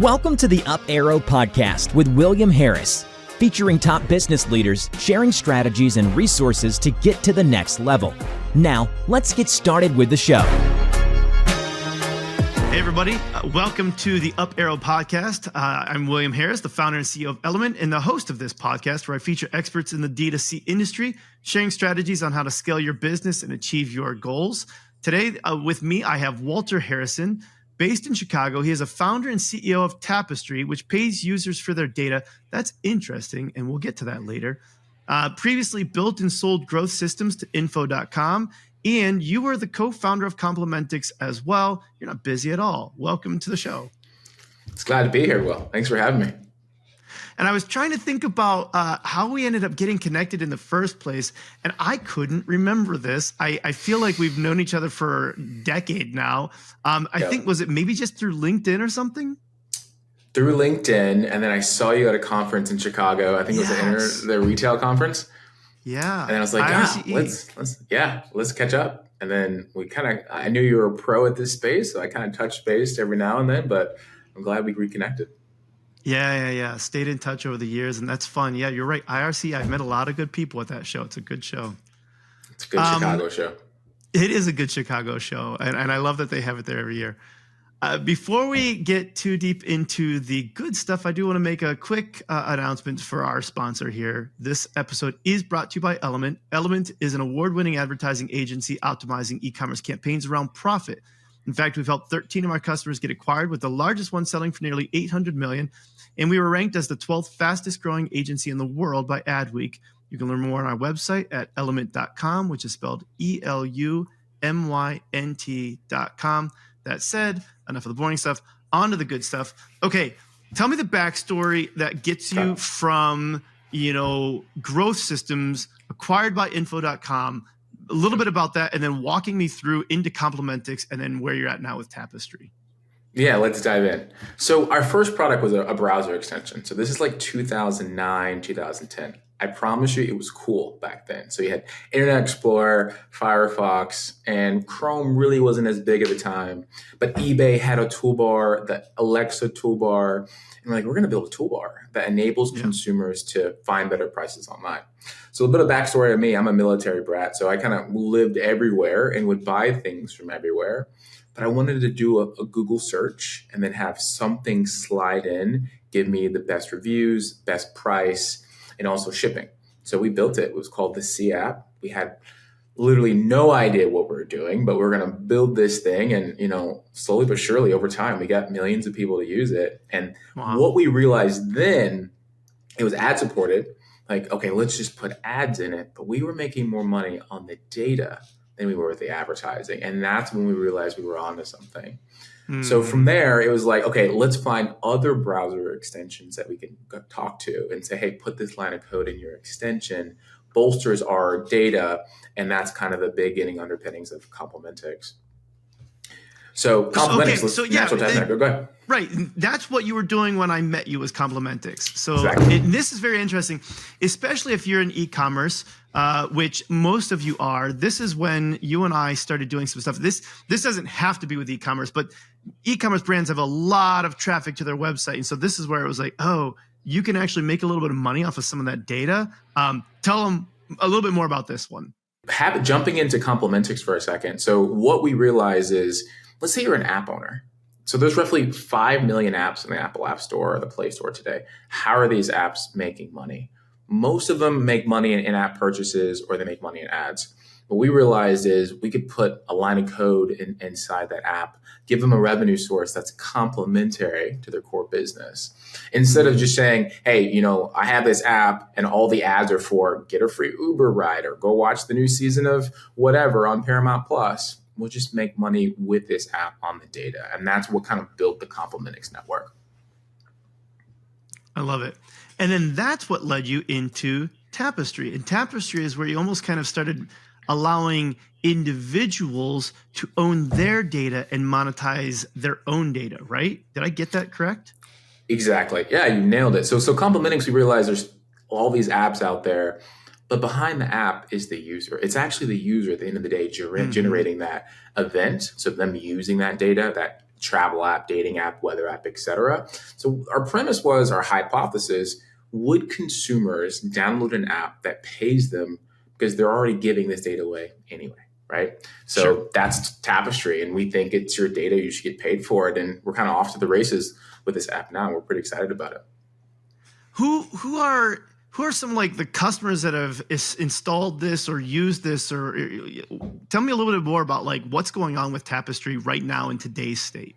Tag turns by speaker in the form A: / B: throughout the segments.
A: Welcome to the Up Arrow Podcast with William Harris, featuring top business leaders sharing strategies and resources to get to the next level. Now, let's get started with the show.
B: Hey everybody, welcome to the Up Arrow Podcast. I'm William Harris, the founder and CEO of Element, and the host of this podcast where I feature experts in the D2C industry, sharing strategies on how to scale your business and achieve your goals. Today with me, I have Walter Harrison, based in Chicago. He is a founder and CEO of Tapestri, which pays users for their data. That's interesting, and we'll get to that later. Previously built and sold growth systems to info.com. And you were the co-founder of Complementics as well. You're not busy at all. Welcome to the show.
C: It's glad to be here, Will. Thanks for having me.
B: And I was trying to think about how we ended up getting connected in the first place, and I couldn't remember this. I feel like we've known each other for a decade now. I think, was it maybe just through LinkedIn or something?
C: Through LinkedIn, and then I saw you at a conference in Chicago. I think it was the retail conference.
B: Yeah.
C: And then I was like, let's catch up. And then I knew you were a pro at this space, so I kind of touched base every now and then, but I'm glad we reconnected.
B: Yeah. Stayed in touch over the years, and that's fun. Yeah, you're right. IRC, I've met a lot of good people at that show. It's a good show.
C: It's a good Chicago show.
B: It is a good Chicago show, and I love that they have it there every year. Before we get too deep into the good stuff, I do want to make a quick announcement for our sponsor here. This episode is brought to you by Element. Element is an award-winning advertising agency optimizing e-commerce campaigns around profit. In fact, we've helped 13 of our customers get acquired, with the largest one selling for nearly $800 million. And we were ranked as the 12th fastest growing agency in the world by Adweek. You can learn more on our website at element.com, which is spelled ELUMYNT.com. That said, enough of the boring stuff, on to the good stuff. Okay, tell me the backstory that gets you from, growth systems acquired by info.com, a little bit about that, and then walking me through into Complementics and then where you're at now with Tapestri.
C: Yeah, let's dive in. So our first product was a browser extension. So this is like 2009, 2010. I promise you it was cool back then. So you had Internet Explorer, Firefox, and Chrome really wasn't as big at the time. But eBay had a toolbar, the Alexa toolbar. And we're going to build a toolbar that enables consumers to find better prices online. So a bit of backstory of me, I'm a military brat. So I kind of lived everywhere and would buy things from everywhere. But I wanted to do a Google search and then have something slide in, give me the best reviews, best price, and also shipping. So we built it. It was called the C app. We had literally no idea what we were doing, but we're going to build this thing. And, slowly but surely over time, we got millions of people to use it. And what we realized then, it was ad supported. Okay, let's just put ads in it. But we were making more money on the data than we were with the advertising. And that's when we realized we were onto something. So from there, it was like, okay, let's find other browser extensions that we can talk to and say, hey, put this line of code in your extension, bolsters our data. And that's kind of the beginning underpinnings of Complementics. So Complementics, go ahead.
B: Right. That's what you were doing when I met you, was Complementics. So
C: exactly.
B: This is very interesting, especially if you're in e-commerce, which most of you are. This is when you and I started doing some stuff. This doesn't have to be with e-commerce, but e-commerce brands have a lot of traffic to their website. And so this is where it was like, oh, you can actually make a little bit of money off of some of that data. Tell them a little bit more about this one.
C: Jumping into Complementics for a second. So what we realize is, let's say you're an app owner. So there's roughly 5 million apps in the Apple App Store or the Play Store today. How are these apps making money? Most of them make money in in-app purchases, or they make money in ads. What we realized is we could put a line of code inside that app, give them a revenue source that's complementary to their core business. Instead of just saying, hey, I have this app and all the ads are for get a free Uber ride or go watch the new season of whatever on Paramount Plus. We'll just make money with this app on the data. And that's what kind of built the Complementics network.
B: I love it. And then that's what led you into Tapestri. And Tapestri is where you almost kind of started allowing individuals to own their data and monetize their own data, right? Did I get that correct?
C: Exactly. Yeah, you nailed it. So Complementics, we realized there's all these apps out there, but behind the app is the user. It's actually the user at the end of the day generating that event. So them using that data, that travel app, dating app, weather app, etc. So our premise was, our hypothesis, would consumers download an app that pays them because they're already giving this data away anyway, right? So
B: Sure.
C: that's Tapestry, and we think it's your data, you should get paid for it. And we're kind of off to the races with this app now. We're pretty excited about it.
B: Who are some like the customers that have installed this or used this, or tell me a little bit more about like what's going on with Tapestry right now in today's state?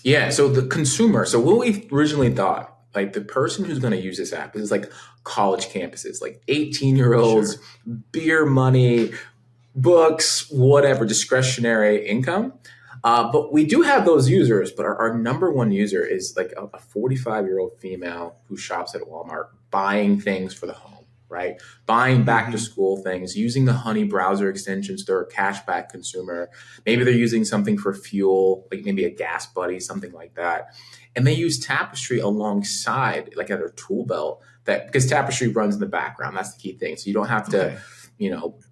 C: Yeah, so the consumer, so what we originally thought, like the person who's going to use this app is like college campuses, like 18-year-olds,
B: Sure.
C: beer money, books, whatever, discretionary income. But we do have those users, but our number one user is like a 45-year-old female who shops at Walmart, buying things for the home, right? Buying back to school things, using the Honey browser extensions. They're a cashback consumer. Maybe they're using something for fuel, like maybe a gas buddy, something like that. And they use Tapestry alongside, like at their tool belt, that because Tapestry runs in the background. That's the key thing. So you don't have to,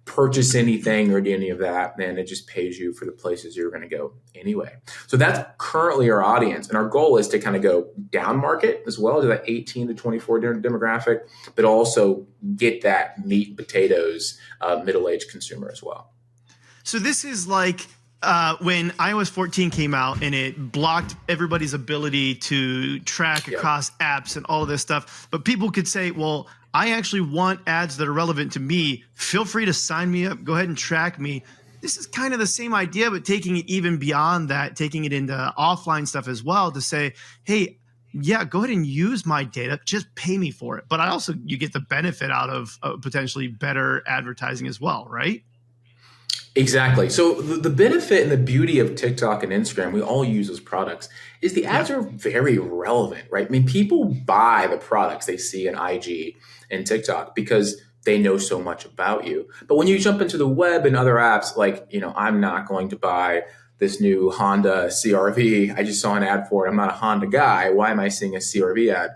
C: purchase anything or do any of that. And it just pays you for the places you're going to go anyway. So that's currently our audience. And our goal is to kind of go down market as well to that 18 to 24 demographic, but also get that meat and potatoes middle-aged consumer as well.
B: So this is like when iOS 14 came out and it blocked everybody's ability to track across apps and all of this stuff. But people could say, well, I actually want ads that are relevant to me. Feel free to sign me up. Go ahead and track me. This is kind of the same idea, but taking it even beyond that, taking it into offline stuff as well to say, hey, yeah, go ahead and use my data. Just pay me for it. But you get the benefit out of potentially better advertising as well, right?
C: Exactly. So the benefit and the beauty of TikTok and Instagram, we all use those products, is the ads are very relevant, right? I mean, people buy the products they see in IG and TikTok because they know so much about you. But when you jump into the web and other apps, like, I'm not going to buy this new Honda CRV. I just saw an ad for it. I'm not a Honda guy. Why am I seeing a CRV ad?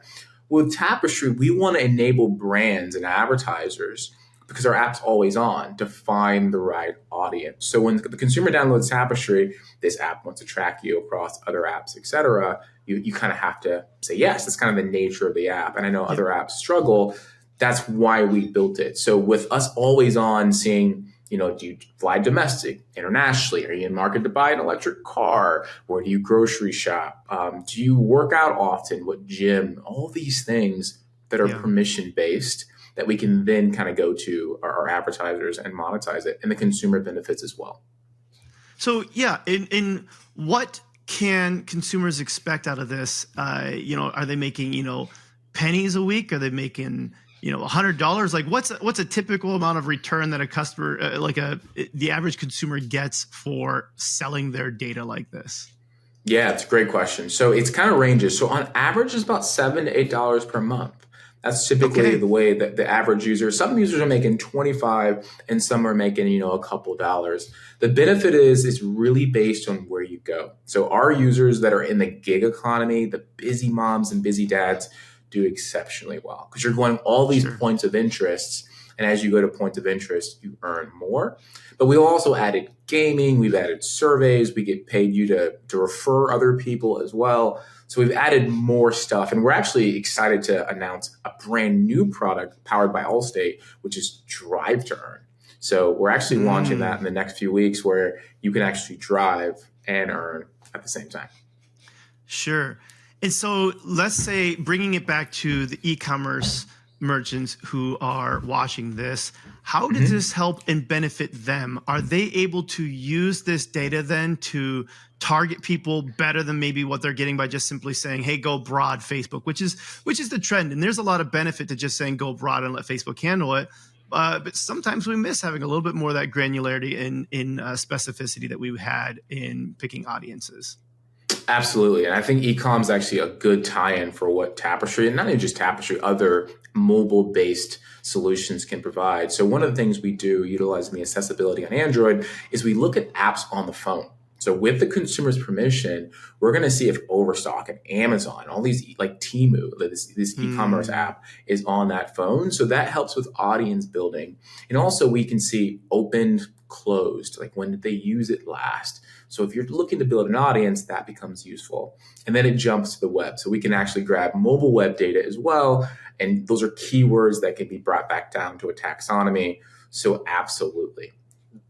C: With Tapestry, we want to enable brands and advertisers, because our app's always on, to find the right audience. So when the consumer downloads Tapestry, this app wants to track you across other apps, et cetera. You kind of have to say yes. That's kind of the nature of the app. And I know other apps struggle. That's why we built it. So with us always on, seeing, do you fly domestic, internationally? Are you in market to buy an electric car? Where do you grocery shop? Do you work out often? What gym? All these things that are permission-based, that we can then kind of go to our advertisers and monetize it, and the consumer benefits as well. So
B: in what can consumers expect out of this? Are they making, pennies a week? Are they making, $100? Like what's a typical amount of return that a customer, the average consumer gets for selling their data like this?
C: Yeah, it's a great question. So it's kind of ranges. So on average, it's about $7 to $8 per month. That's typically the way that the average user, some users are making 25 and some are making, a couple dollars. The benefit is it's really based on where you go. So our users that are in the gig economy, the busy moms and busy dads, do exceptionally well because you're going all these points of interest. And as you go to points of interest, you earn more. But we also added gaming. We've added surveys. We get paid you to refer other people as well. So we've added more stuff. And we're actually excited to announce a brand new product powered by Allstate, which is Drive to Earn. So we're actually launching that in the next few weeks, where you can actually drive and earn at the same time.
B: Sure. And so let's say, bringing it back to the e-commerce merchants who are watching this, how does this help and benefit them? Are they able to use this data then to target people better than maybe what they're getting by just simply saying, hey, go broad Facebook, which is the trend. And there's a lot of benefit to just saying go broad and let Facebook handle it. But sometimes we miss having a little bit more of that granularity in specificity that we had in picking audiences.
C: Absolutely. And I think e-com is actually a good tie-in for what Tapestry, and not even just Tapestry, other mobile-based solutions can provide. So one of the things we do, utilizing the accessibility on Android, is we look at apps on the phone. So with the consumer's permission, we're going to see if Overstock and Amazon, all these, like Temu, this e-commerce app, is on that phone. So that helps with audience building. And also we can see opened, closed, like when did they use it last? So if you're looking to build an audience, that becomes useful. And then it jumps to the web. So we can actually grab mobile web data as well. And those are keywords that can be brought back down to a taxonomy. So absolutely.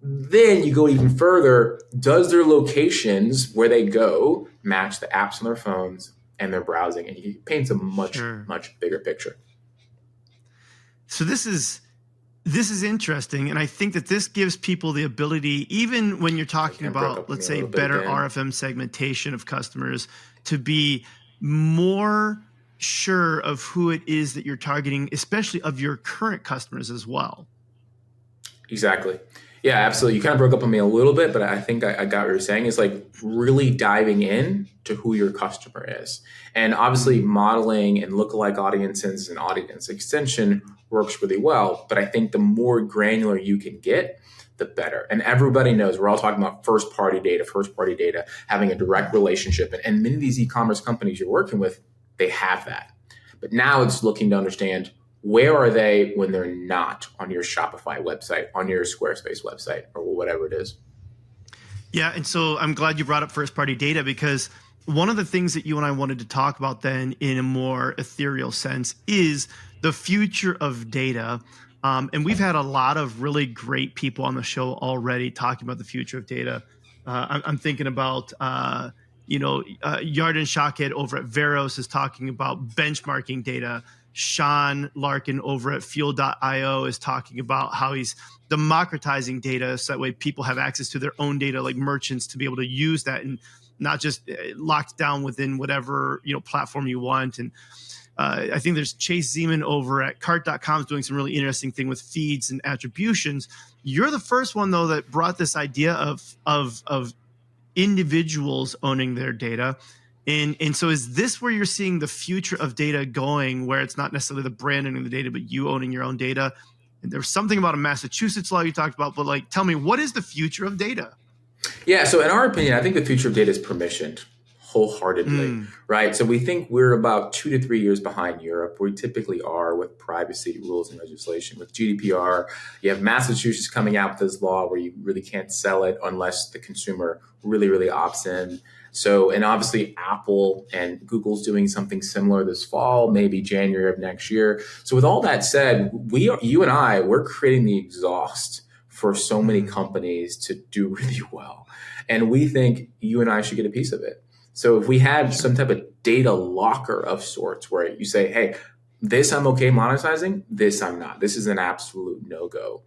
C: Then you go even further. Does their locations where they go match the apps on their phones and their browsing? And it paints a much bigger picture.
B: So this is interesting, and I think that this gives people the ability, even when you're talking about, let's say, better RFM segmentation of customers, to be more sure of who it is that you're targeting, especially of your current customers as well.
C: Exactly. Yeah, absolutely. You kind of broke up on me a little bit, but I think I got what you're saying. It's like really diving in to who your customer is. And obviously modeling and lookalike audiences and audience extension works really well. But I think the more granular you can get, the better. And everybody knows we're all talking about first party data, having a direct relationship. And many of these e-commerce companies you're working with, they have that. But now it's looking to understand, where are they when they're not on your Shopify website, on your Squarespace website, or whatever it is?
B: Yeah, and so I'm glad you brought up first-party data, because one of the things that you and I wanted to talk about then in a more ethereal sense is the future of data. And we've had a lot of really great people on the show already talking about the future of data. I'm thinking about Yarden Shaked over at Veros is talking about benchmarking data. Sean Larkin over at Fuel.io is talking about how he's democratizing data so that way people have access to their own data, like merchants, to be able to use that and not just locked down within whatever platform you want. And I think there's Chase Zeman over at Cart.com is doing some really interesting thing with feeds and attributions. You're the first one, though, that brought this idea of individuals owning their data. And so is this where you're seeing the future of data going, where it's not necessarily the brand owning the data, but you owning your own data? And there's something about a Massachusetts law you talked about, but tell me, what is the future of data?
C: Yeah, so in our opinion, I think the future of data is permissioned wholeheartedly, right? So we think we're about 2 to 3 years behind Europe. We typically are with privacy rules and legislation. With GDPR, you have Massachusetts coming out with this law where you really can't sell it unless the consumer really, really opts in. So, and obviously Apple and Google's doing something similar this fall, maybe January of next year. So with all that said, we're creating the exhaust for so many companies to do really well. And we think you and I should get a piece of it. So if we had some type of data locker of sorts where you say, hey, this I'm okay monetizing, this I'm not. This is an absolute no-go.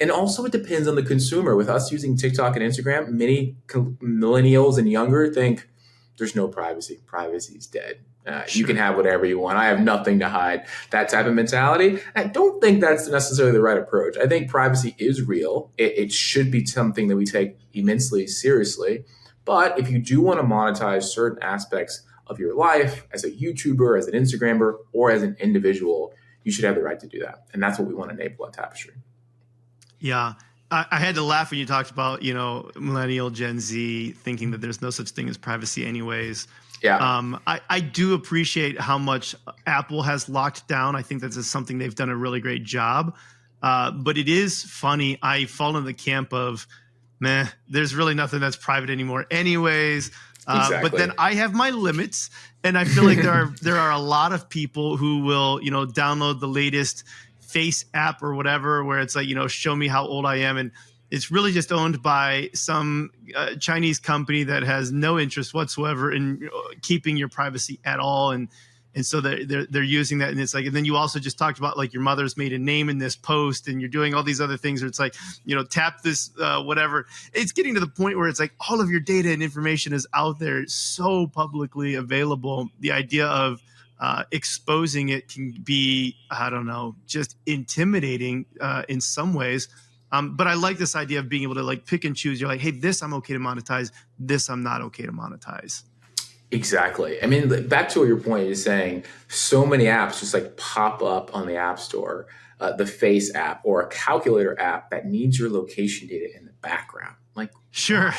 C: And also it depends on the consumer. With us using TikTok and Instagram, many millennials and younger think there's no privacy. Privacy is dead. You can have whatever you want. I have nothing to hide. That type of mentality. I don't think that's necessarily the right approach. I think privacy is real. It should be something that we take immensely seriously. But if you do want to monetize certain aspects of your life as a YouTuber, as an Instagrammer, or as an individual, you should have the right to do that. And that's what we want to enable at Tapestri.
B: Yeah. I had to laugh when you talked about, millennial Gen Z thinking that there's no such thing as privacy anyways.
C: Yeah.
B: I do appreciate how much Apple has locked down. I think that's something they've done a really great job. But it is funny. I fall in the camp of, there's really nothing that's private anymore anyways.
C: Exactly.
B: But then I have my limits, and I feel like there are a lot of people who will, download the latest Face app or whatever, where it's like, show me how old I am. And it's really just owned by some Chinese company that has no interest whatsoever in keeping your privacy at all. And so they're using that. And it's like, and then you also just talked about like your mother's made a name in this post, and you're doing all these other things where it's like, tap this, whatever. It's getting to the point where it's like all of your data and information is out there, so publicly available. The idea of exposing it can be, I don't know, just intimidating in some ways. But I like this idea of being able to like pick and choose. You're like, hey, this I'm okay to monetize. This I'm not okay to monetize.
C: Exactly. I mean, back to what your point is saying, so many apps just like pop up on the App Store, the Face app or a calculator app that needs your location data in the background. Like,
B: sure.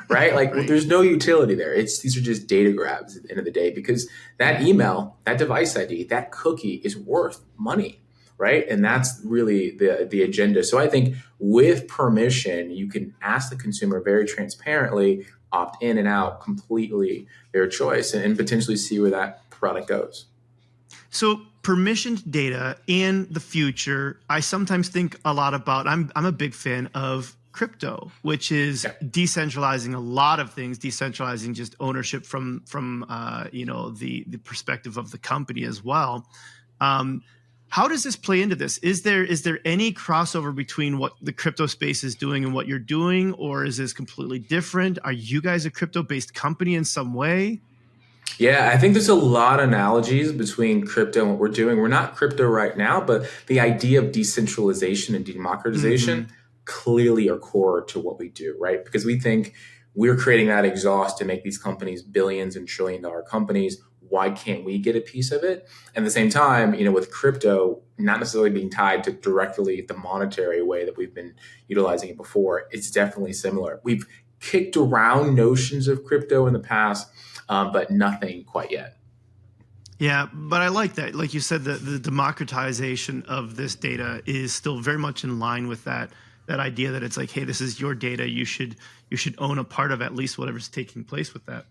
C: Right? Like there's no utility there. These are just data grabs at the end of the day, because that email, that device ID, that cookie is worth money, right? And that's really the agenda. So I think with permission, you can ask the consumer very transparently, opt in and out, completely their choice, and potentially see where that product goes.
B: So permissioned data in the future, I sometimes think a lot about, I'm a big fan of crypto, which is decentralizing a lot of things, decentralizing just ownership from the perspective of the company as well. How does this play into this? Is there any crossover between what the crypto space is doing and what you're doing, or is this completely different? Are you guys a crypto-based company in some way?
C: Yeah, I think there's a lot of analogies between crypto and what we're doing. We're not crypto right now, but the idea of decentralization and democratization clearly are core to what we do, right? Because we think we're creating that exhaust to make these companies billions and trillion-dollar companies. Why can't we get a piece of it? And at the same time, with crypto not necessarily being tied to directly the monetary way that we've been utilizing it before, it's definitely similar. We've kicked around notions of crypto in the past, but nothing quite yet.
B: Yeah, but I like that. Like you said, the democratization of this data is still very much in line with that idea that it's like, hey, this is your data. You should own a part of at least whatever's taking place with that.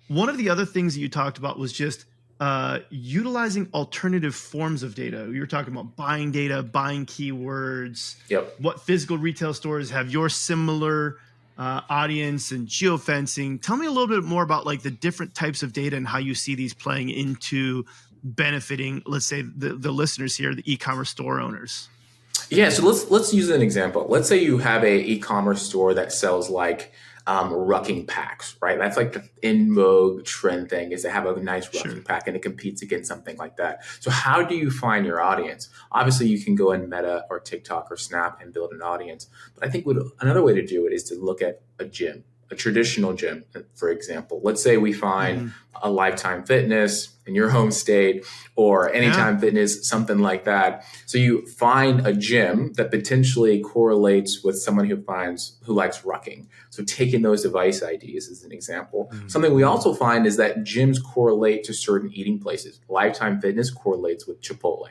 B: One of the other things that you talked about was just utilizing alternative forms of data. You were talking about buying data, buying keywords.
C: Yep.
B: What physical retail stores have your similar audience and geofencing? Tell me a little bit more about like the different types of data and how you see these playing into benefiting, let's say, the listeners here, the e-commerce store owners.
C: Yeah, so let's use an example. Let's say you have a e-commerce store that sells like rucking packs, right? That's like the in vogue trend thing, is to have a nice rucking pack, and it competes against something like that. So how do you find your audience? Obviously, you can go in Meta or TikTok or Snap and build an audience. But I think another way to do it is to look at a gym, a traditional gym, for example. Let's say we find a Lifetime Fitness in your home state, or Anytime Fitness, something like that. So you find a gym that potentially correlates with someone who likes rucking. So taking those device IDs is an example. Something we also find is that gyms correlate to certain eating places. Lifetime Fitness correlates with Chipotle.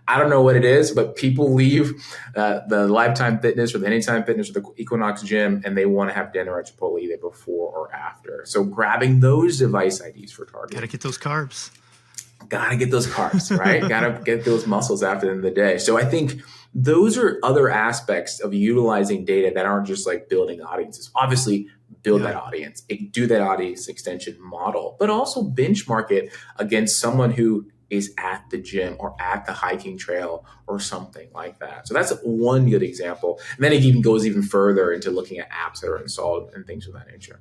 C: I don't know what it is, but people leave the Lifetime Fitness or the Anytime Fitness or the Equinox gym, and they want to have dinner at Chipotle either before or after. So grabbing those device IDs for targeting.
B: Gotta get those carbs.
C: Gotta get those carbs, right? Gotta get those muscles after the end of the day. So I think those are other aspects of utilizing data that aren't just like building audiences. Obviously, build that audience, do that audience extension model, but also benchmark it against someone who is at the gym or at the hiking trail or something like that. So that's one good example. And then it even goes even further into looking at apps that are installed and things of that nature.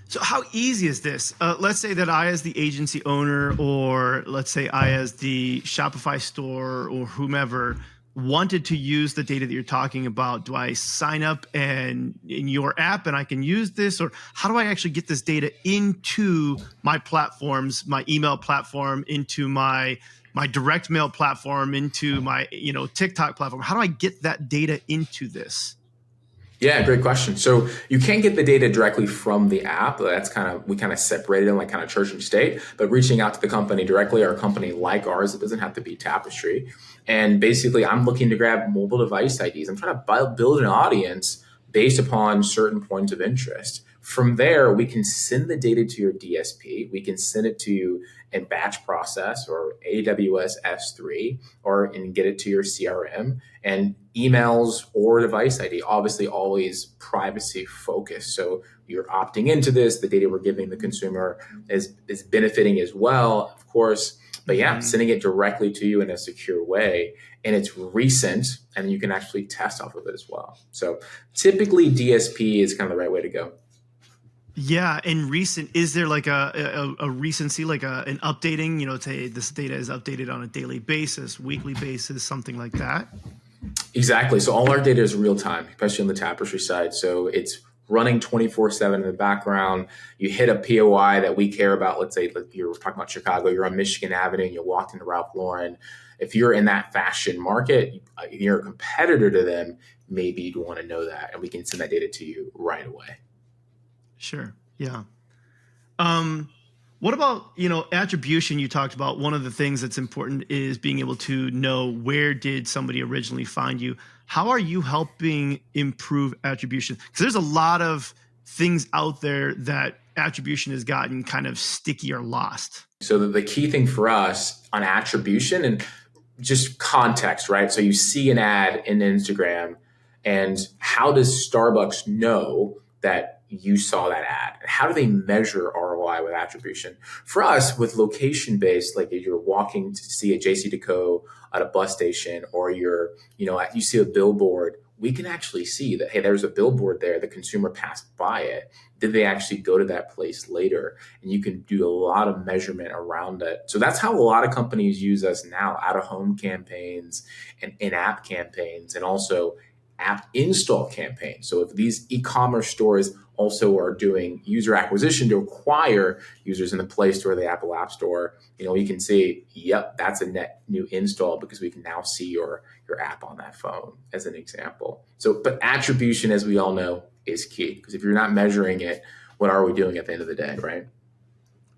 B: So how easy is this? Let's say that I, as the agency owner, or let's say I, as the Shopify store or whomever, wanted to use the data that you're talking about. Do I sign up in your app and I can use this? Or how do I actually get this data into my platforms, my email platform, into my direct mail platform, into my TikTok platform? How do I get that data into this?
C: Yeah, great question. So you can't get the data directly from the app. We kind of separated them like kind of church and state, but reaching out to the company directly, or a company like ours, it doesn't have to be Tapestri. And basically I'm looking to grab mobile device IDs. I'm trying to build an audience based upon certain points of interest. From there, we can send the data to your DSP. We can send it to you in batch process or AWS S3, and get it to your CRM, and emails or device ID. Obviously, always privacy focused. So you're opting into this. The data we're giving the consumer is benefiting as well, of course. But sending it directly to you in a secure way, and it's recent, and you can actually test off of it as well. So typically DSP is kind of the right way to go.
B: Yeah, and recent, is there like a recency, like an updating, say this data is updated on a daily basis, weekly basis, something like that?
C: Exactly. So all our data is real time, especially on the Tapestry side. So it's running 24/7 in the background. You hit a POI that we care about. Let's say you're talking about Chicago, you're on Michigan Avenue, and you walked into Ralph Lauren. If you're in that fashion market, you're a competitor to them, maybe you'd want to know that, and we can send that data to you right away.
B: Sure. Yeah. What about, attribution? You talked about one of the things that's important is being able to know where did somebody originally find you. How are you helping improve attribution? Because there's a lot of things out there that attribution has gotten kind of sticky or lost.
C: So the key thing for us on attribution and just context, right? So you see an ad in Instagram, and how does Starbucks know that you saw that ad? How do they measure ROI with attribution? For us, with location-based, like if you're walking to see a JC at a bus station, or you see a billboard, we can actually see that, hey, there's a billboard there. The consumer passed by it. Did they actually go to that place later? And you can do a lot of measurement around it. So that's how a lot of companies use us now, out-of-home campaigns and in-app campaigns, and also app install campaigns. So if these e-commerce stores also are doing user acquisition to acquire users in the Play Store, the Apple App Store, you can see, yep, that's a net new install because we can now see your app on that phone, as an example. So, but attribution, as we all know, is key, because if you're not measuring it, what are we doing at the end of the day, right?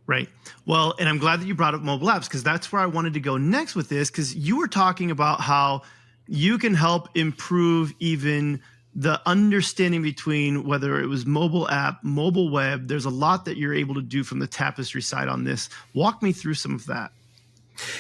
B: Right. Well, and I'm glad that you brought up mobile apps, because that's where I wanted to go next with this, because you were talking about how you can help improve even the understanding between whether it was mobile app, mobile web. There's a lot that you're able to do from the Tapestri side on this. Walk me through some of that.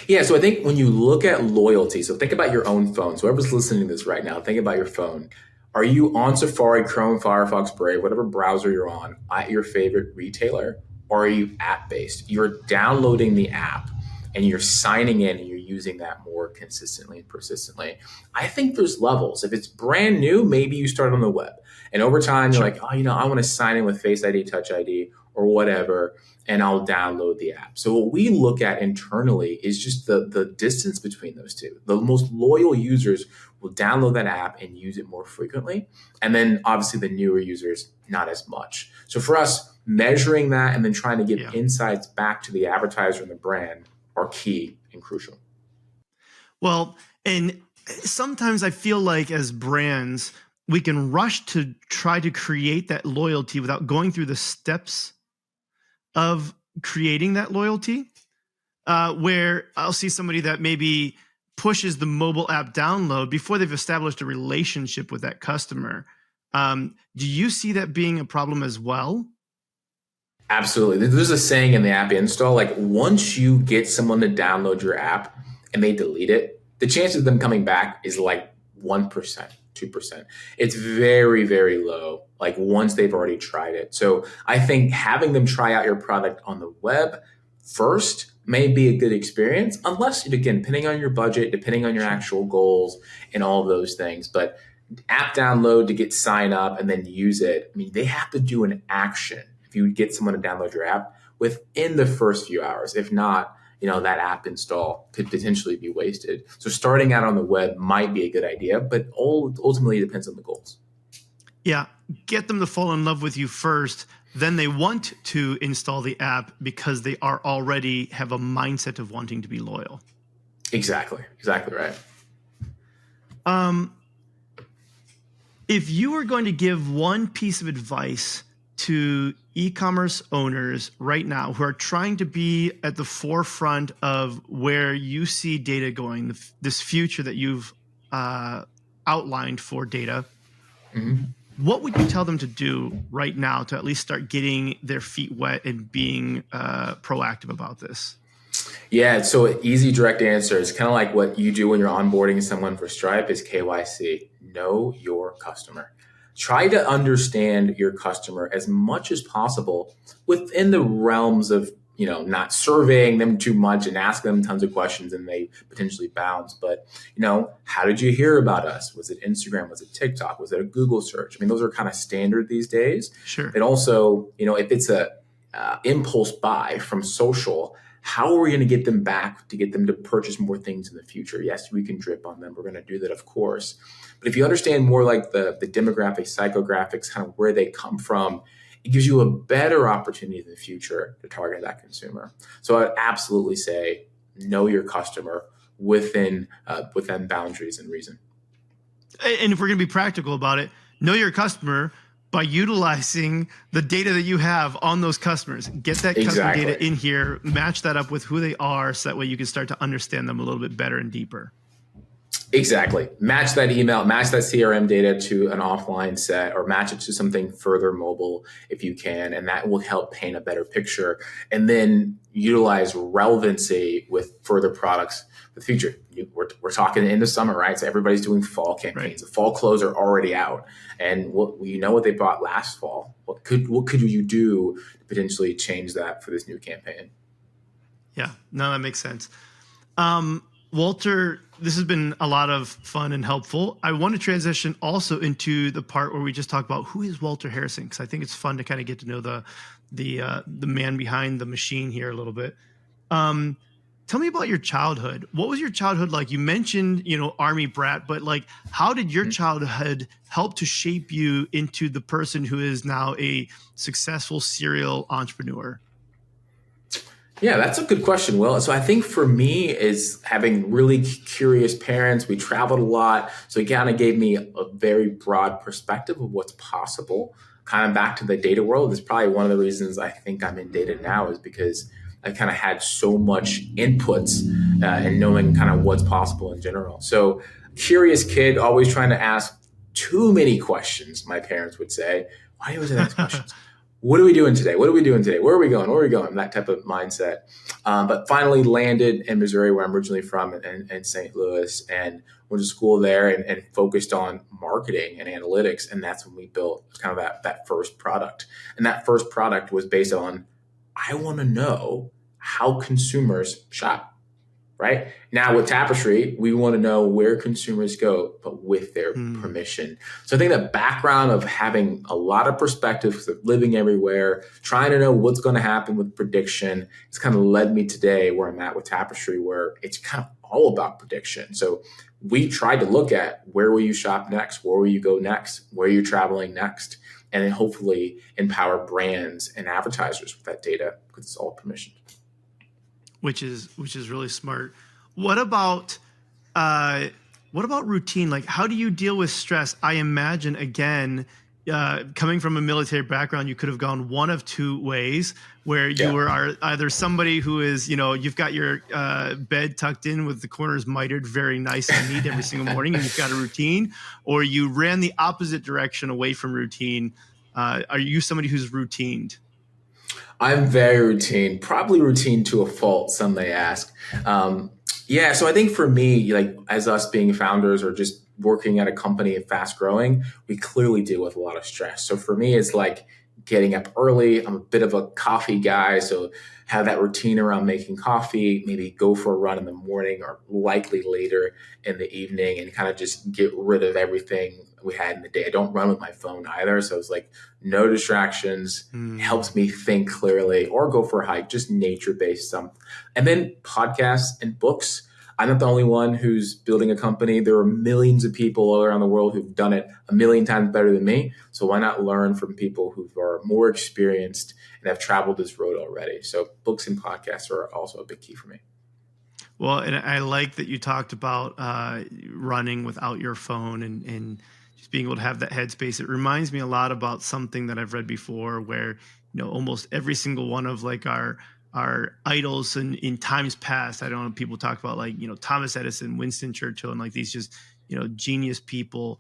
C: Yeah, so I think when you look at loyalty, so think about your own phone. So whoever's listening to this right now, think about your phone. Are you on Safari, Chrome, Firefox, Brave, whatever browser you're on, at your favorite retailer? Or are you app-based? You're downloading the app and you're signing in and you're using that more consistently and persistently. I think there's levels. If it's brand new, maybe you start on the web. And over time, you're like, I want to sign in with Face ID, Touch ID, or whatever, and I'll download the app. So what we look at internally is just the distance between those two. The most loyal users will download that app and use it more frequently. And then obviously the newer users, not as much. So for us, measuring that and then trying to give insights back to the advertiser and the brand are key and crucial.
B: Well, and sometimes I feel like as brands, we can rush to try to create that loyalty without going through the steps of creating that loyalty, where I'll see somebody that maybe pushes the mobile app download before they've established a relationship with that customer. Do you see that being a problem as well?
C: Absolutely. There's a saying in the app install, like once you get someone to download your app and they delete it, the chance of them coming back is like 1%, 2%. It's very, very low, like once they've already tried it. So I think having them try out your product on the web first may be a good experience, unless, again, depending on your budget, depending on your actual goals and all of those things. But app download to get sign up and then use it, I mean, they have to do an action if you get someone to download your app within the first few hours. If not, that app install could potentially be wasted. So starting out on the web might be a good idea, but ultimately it depends on the goals.
B: Yeah, get them to fall in love with you first. Then they want to install the app because they are already have a mindset of wanting to be loyal.
C: Exactly right.
B: If you were going to give one piece of advice to e-commerce owners right now who are trying to be at the forefront of where you see data going, this future that you've outlined for data, what would you tell them to do right now to at least start getting their feet wet and being proactive about this?
C: Yeah, so an easy, direct answer is kind of like what you do when you're onboarding someone for Stripe is KYC. Know your customer. Try to understand your customer as much as possible within the realms of, not surveying them too much and asking them tons of questions and they potentially bounce. But, how did you hear about us? Was it Instagram? Was it TikTok? Was it a Google search? I mean, those are kind of standard these days.
B: Sure.
C: And also, if it's a impulse buy from social, how are we going to get them back to get them to purchase more things in the future? Yes, we can drip on them. We're going to do that, of course. But if you understand more like the demographics, psychographics, kind of where they come from, it gives you a better opportunity in the future to target that consumer. So I'd absolutely say know your customer within boundaries and reason.
B: And if we're going to be practical about it, know your customer by utilizing the data that you have on those customers. Get that customer data in here, match that up with who they are, so that way you can start to understand them a little bit better and deeper.
C: Exactly. Match that email, match that CRM data to an offline set, or match it to something further mobile if you can. And that will help paint a better picture. And then utilize relevancy with further products for the future. We're talking into summer, right? So everybody's doing fall campaigns. Right. The fall clothes are already out. And what they bought last fall. What could you do to potentially change that for this new campaign?
B: Yeah, no, that makes sense. Walter, this has been a lot of fun and helpful. I want to transition also into the part where we just talk about who is Walter Harrison, because I think it's fun to kind of get to know the man behind the machine here a little bit. Tell me about your childhood. What was your childhood like? You mentioned, Army brat, but like, how did your childhood help to shape you into the person who is now a successful serial entrepreneur?
C: Yeah, that's a good question, Will. So I think for me is having really curious parents. We traveled a lot. So it kind of gave me a very broad perspective of what's possible. Kind of back to the data world is probably one of the reasons I think I'm in data now, is because I kind of had so much inputs and knowing kind of what's possible in general. So curious kid, always trying to ask too many questions, my parents would say. Why do you always ask questions? What are we doing today? What are we doing today? Where are we going? Where are we going? That type of mindset. But finally landed in Missouri, where I'm originally from, and St. Louis, and went to school there and focused on marketing and analytics. And that's when we built kind of that first product. And that first product was based on, I want to know how consumers shop. Right now with Tapestri, we want to know where consumers go, but with their permission. So I think the background of having a lot of perspectives, of living everywhere, trying to know what's going to happen with prediction, it's kind of led me today where I'm at with Tapestri, where it's kind of all about prediction. So we tried to look at, where will you shop next? Where will you go next? Where are you traveling next? And then hopefully empower brands and advertisers with that data, because it's all permissioned.
B: Which is really smart. What about routine? Like, how do you deal with stress? I imagine, again, coming from a military background, you could have gone one of two ways, where you are either somebody who is, you've got your bed tucked in with the corners mitered very nice and neat every single morning, and you've got a routine, or you ran the opposite direction away from routine. Are you somebody who's routined?
C: I'm very routine, probably routine to a fault, some may ask. So I think for me, like, as us being founders or just working at a company and fast growing, we clearly deal with a lot of stress. So for me, it's like getting up early. I'm a bit of a coffee guy, so have that routine around making coffee, maybe go for a run in the morning or likely later in the evening, and kind of just get rid of everything we had in the day. I don't run with my phone either. So it's like no distractions, helps me think clearly, or go for a hike, just nature-based stuff. And then podcasts and books. I'm not the only one who's building a company. There are millions of people all around the world who've done it a million times better than me. So why not learn from people who are more experienced and have traveled this road already? So books and podcasts are also a big key for me.
B: Well, and I like that you talked about running without your phone and just being able to have that headspace. It reminds me a lot about something that I've read before, where almost every single one of like our idols in times past. I don't know, people talk about like, Thomas Edison, Winston Churchill, and like these just, genius people.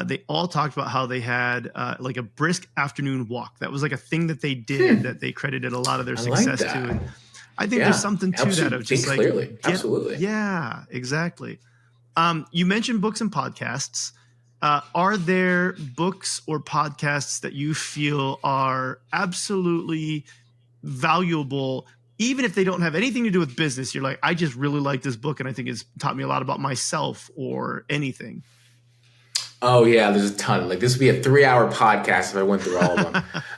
B: They all talked about how they had like a brisk afternoon walk. That was like a thing that they did that they credited a lot of their success to. And I think there's something to that of just like,
C: clearly. Absolutely.
B: Yeah, exactly. You mentioned books and podcasts. Are there books or podcasts that you feel are absolutely valuable, even if they don't have anything to do with business? You're like, I just really like this book, and I think it's taught me a lot about myself or anything.
C: Oh yeah, there's a ton. Like, this would be a 3-hour podcast if I went through all of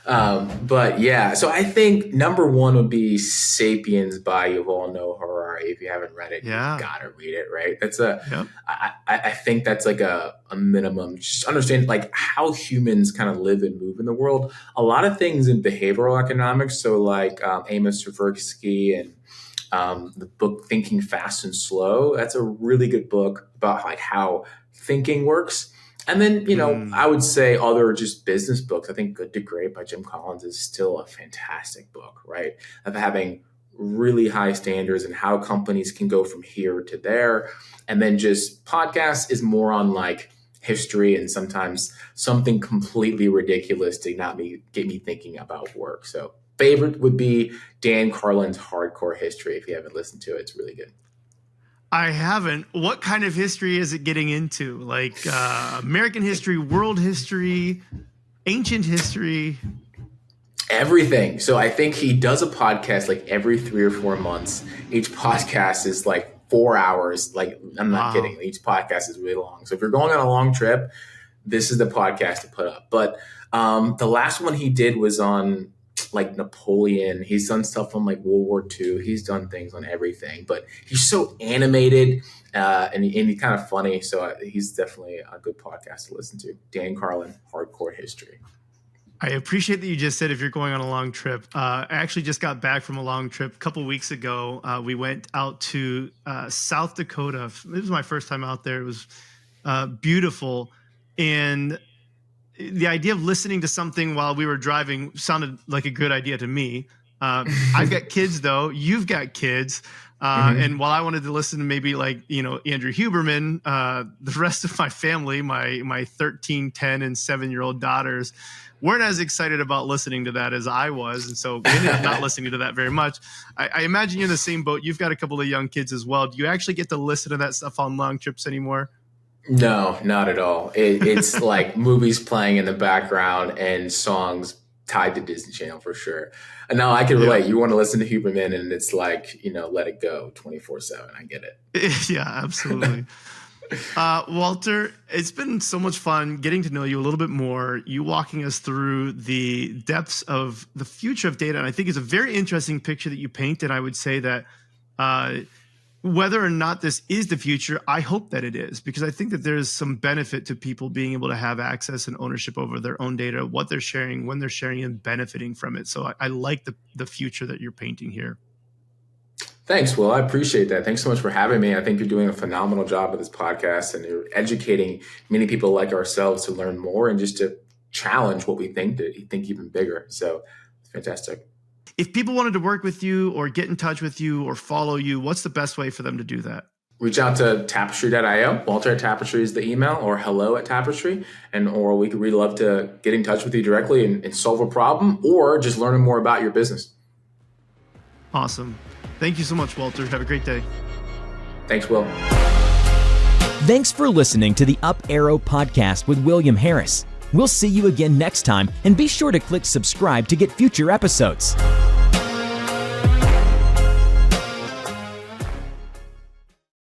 C: them. But yeah, so I think number one would be Sapiens by Yuval Noah Harari. If you haven't read it, you gotta read it, right? That's I think that's like a minimum. Just understand like how humans kind of live and move in the world. A lot of things in behavioral economics. So like Amos Tversky and the book Thinking Fast and Slow. That's a really good book about like how thinking works. And then, I would say other just business books. I think Good to Great by Jim Collins is still a fantastic book, right? Of having really high standards and how companies can go from here to there. And then just podcasts is more on like history and sometimes something completely ridiculous to get me thinking about work. So favorite would be Dan Carlin's Hardcore History. If you haven't listened to it, it's really good.
B: I haven't. What kind of history is it getting into? Like American history, world history, ancient history?
C: Everything. So I think he does a podcast like every 3 or 4 months. Each podcast is like 4 hours. Like, I'm not kidding. Each podcast is really long. So if you're going on a long trip, this is the podcast to put up. But the last one he did was on like Napoleon. He's done stuff on like World War II. He's done things on everything, but he's so animated and he's kind of funny. So he's definitely a good podcast to listen to. Dan Carlin, Hardcore History.
B: I appreciate that you just said if you're going on a long trip. I actually just got back from a long trip a couple weeks ago. We went out to South Dakota. It was my first time out there. It was beautiful. And the idea of listening to something while we were driving sounded like a good idea to me. I've got kids, though. You've got kids. And while I wanted to listen to maybe like, Andrew Huberman, the rest of my family, my 13, 10, and 7-year-old daughters weren't as excited about listening to that as I was. And so we ended up not listening to that very much. I imagine you're in the same boat. You've got a couple of young kids as well. Do you actually get to listen to that stuff on long trips anymore?
C: No, not at all. It's like movies playing in the background and songs tied to Disney Channel for sure. And now I can relate. You want to listen to Huberman and it's like, let it go 24/7. I get it.
B: Yeah, absolutely. Walter, it's been so much fun getting to know you a little bit more, you walking us through the depths of the future of data. And I think it's a very interesting picture that you paint. And I would say that whether or not this is the future, I hope that it is, because I think that there's some benefit to people being able to have access and ownership over their own data, what they're sharing, when they're sharing, and benefiting from it. So I like the future that you're painting here.
C: Thanks, Will. I appreciate that. Thanks so much for having me. I think you're doing a phenomenal job with this podcast and you're educating many people like ourselves to learn more and just to challenge what we think even bigger. So it's fantastic.
B: If people wanted to work with you or get in touch with you or follow you, what's the best way for them to do that?
C: Reach out to tapestri.io. Walter at Tapestri is the email, or hello at Tapestri. Or we'd love to get in touch with you directly and solve a problem or just learning more about your business.
B: Awesome. Thank you so much, Walter. Have a great day.
C: Thanks, Will.
A: Thanks for listening to the Up Arrow podcast with William Harris. We'll see you again next time, and be sure to click subscribe to get future episodes.